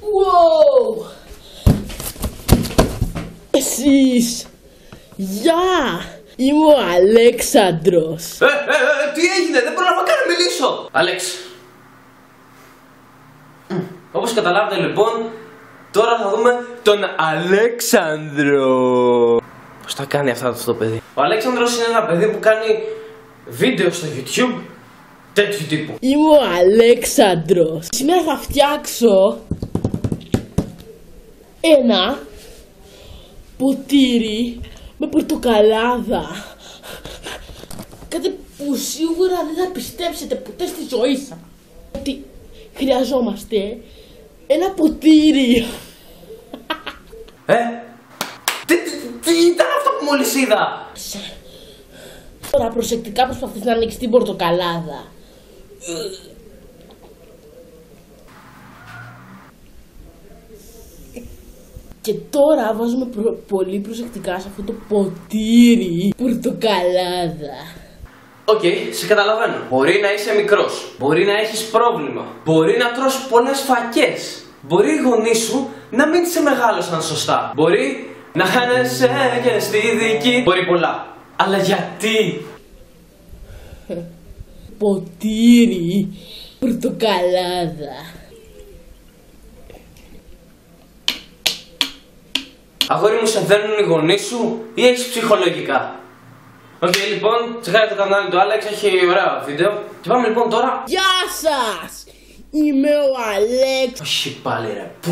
Wow! Εσείς! Γεια! Είμαι ο Αλέξανδρος. Τι έγινε, δεν πρόλαβα καν να μιλήσω. Αλέξ. Όπως καταλάβετε λοιπόν, τώρα θα δούμε τον Αλέξανδρο. Πώς τα κάνει αυτά το παιδί. Ο Αλέξανδρος είναι ένα παιδί που κάνει βίντεο στο YouTube τέτοιου τύπου. Είμαι ο Αλέξανδρος. Σήμερα θα φτιάξω ένα ποτήρι με πορτοκαλάδα. Κάτι που σίγουρα δεν θα πιστέψετε ποτέ στη ζωή σας. Ότι χρειαζόμαστε ένα ποτήρι. Τι ήταν αυτό που μόλις είδα? Τώρα προσεκτικά προσπαθείς να ανοίξεις την πορτοκαλάδα. Και τώρα βάζουμε πολύ προσεκτικά σε αυτό το ποτήρι πορτοκαλάδα. Οκ, σε καταλαβαίνω. Μπορεί να είσαι μικρός, μπορεί να έχεις πρόβλημα, μπορεί να τρως πολλές φακές, μπορεί οι γονείς σου να μην σε μεγάλωσαν σωστά, μπορεί να χάνεσαι και στη δική, μπορεί πολλά. Αλλά γιατί? Ποτήρι πορτοκαλάδα. Αγόρι μου, σε δένουν οι γονείς σου ή έχεις ψυχολογικά? Οκ, λοιπόν, τσεκάρετε το κανάλι του Άλεξ, έχει ωραία βίντεο. Και πάμε λοιπόν τώρα. Γεια σας! Είμαι ο Αλέξ. Όχι πάλι ρε, πού